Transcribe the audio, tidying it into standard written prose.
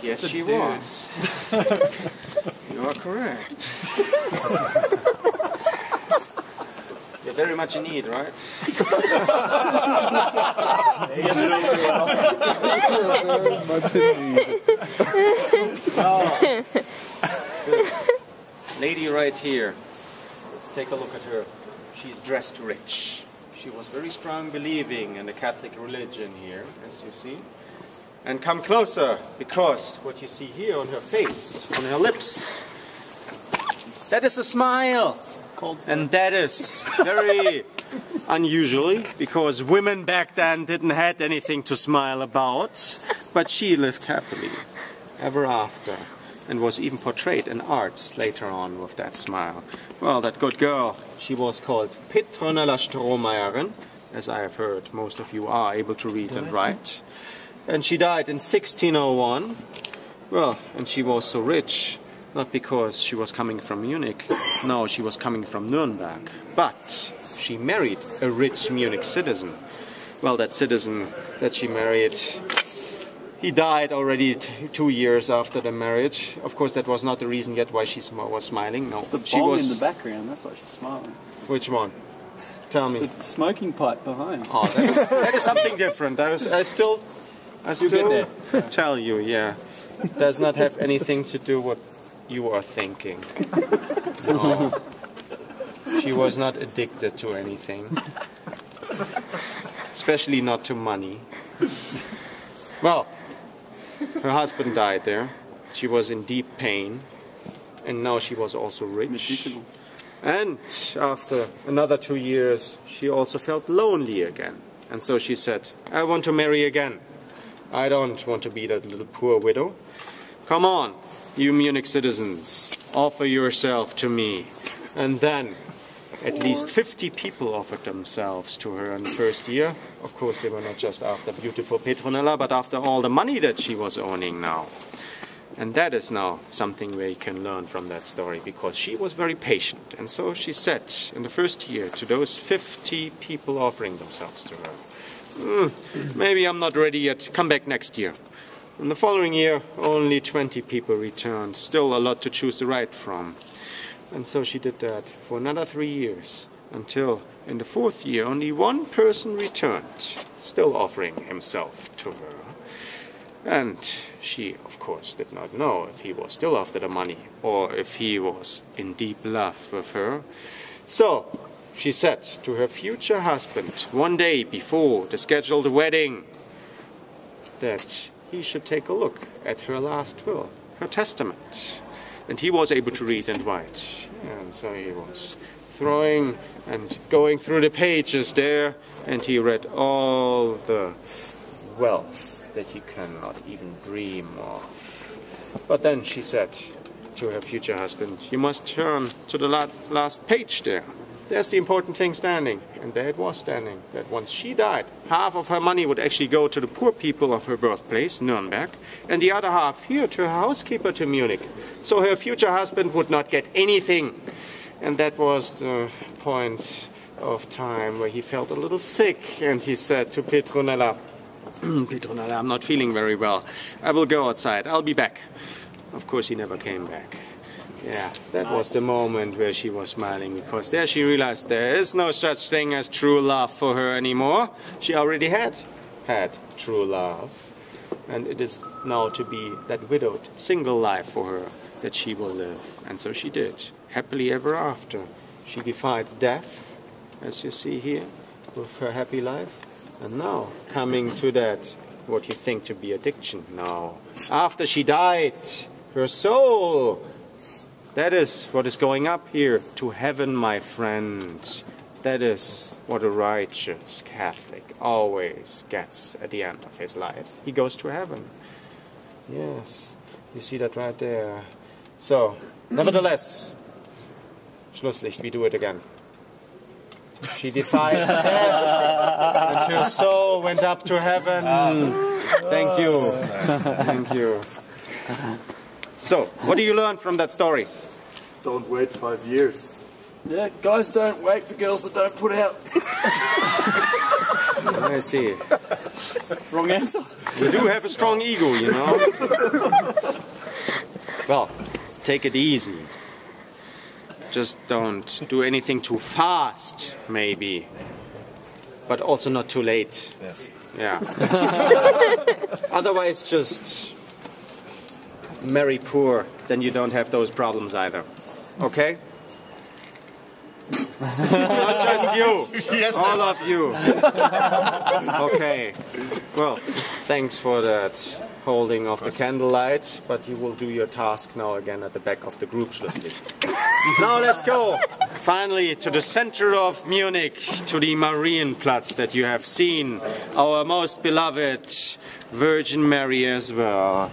Yes, she was. You are correct. You're very much in need, right? Very much in need. Oh. Lady right here. Take a look at her. She's dressed rich. She was very strong believing in the Catholic religion here, as you see. And come closer, because what you see here on her face, on her lips, that is a smile. And that is very unusually, because women back then didn't have anything to smile about. But she lived happily ever after, and was even portrayed in arts later on with that smile. Well, that good girl, she was called Petronella Strohmeyerin, as I have heard most of you are able to read and write. And she died in 1601. Well, and she was so rich, not because she was coming from Munich, no, she was coming from Nuremberg. But she married a rich Munich citizen. Well, that citizen that she married, he died already 2 years after the marriage. Of course, that was not the reason yet why she was smiling. No, it's the she bong was in the background. That's why she's smiling. Which one? Tell me. The smoking pipe behind. Oh, that is something different. I still tell you, yeah. Does not have anything to do with what you are thinking. No. She was not addicted to anything. Especially not to money. Well, her husband died there. She was in deep pain. And now she was also rich. Medicinal. And after another 2 years, she also felt lonely again. And so she said, I want to marry again. I don't want to be that little poor widow. Come on, you Munich citizens, offer yourself to me. And then at least 50 people offered themselves to her in the first year. Of course, they were not just after beautiful Petronella, but after all the money that she was owning now. And that is now something where you can learn from that story, because she was very patient. And so she said in the first year to those 50 people offering themselves to her, maybe I'm not ready yet, come back next year. In the following year, only 20 people returned, still a lot to choose the right from. And so she did that for another 3 years, until in the 4th year only one person returned, still offering himself to her. And she, of course, did not know if he was still after the money or if he was in deep love with her. So she said to her future husband one day before the scheduled wedding that he should take a look at her last will, her testament. And he was able to read and write. And so he was throwing and going through the pages there, and he read all the wealth that you cannot even dream of. But then she said to her future husband, you must turn to the last page there. There's the important thing standing. And there it was standing, that once she died, half of her money would actually go to the poor people of her birthplace, Nuremberg, and the other half here to her housekeeper to Munich. So her future husband would not get anything. And that was the point of time where he felt a little sick, and he said to Petronella, Petronella, I'm not feeling very well. I will go outside. I'll be back. Of course, he never came back. Yeah, that was the moment where she was smiling, because there she realized there is no such thing as true love for her anymore. She already had true love. And it is now to be that widowed, single life for her that she will live. And so she did, happily ever after. She defied death, as you see here, with her happy life. And now, coming to that, what you think to be addiction now. After she died, her soul, that is what is going up here to heaven, my friend. That is what a righteous Catholic always gets at the end of his life. He goes to heaven. Yes, you see that right there. So, nevertheless, Schlusslicht, we do it again. She defied death, and her soul went up to heaven. Thank you. Thank you. So, what do you learn from that story? Don't wait 5 years. Yeah, guys don't wait for girls that don't put out. I see. Wrong answer. We do have a strong ego, you know. well, take it easy. Just don't do anything too fast, maybe. But also not too late. Yes. Yeah. Otherwise, just marry poor, then you don't have those problems either. Okay? Not just you. Yes, all of you. Okay. Well, thanks for that holding of the candlelight, but you will do your task now again at the back of the group Schlusslicht. Now let's go finally to the center of Munich, to the Marienplatz that you have seen, our most beloved Virgin Mary as well.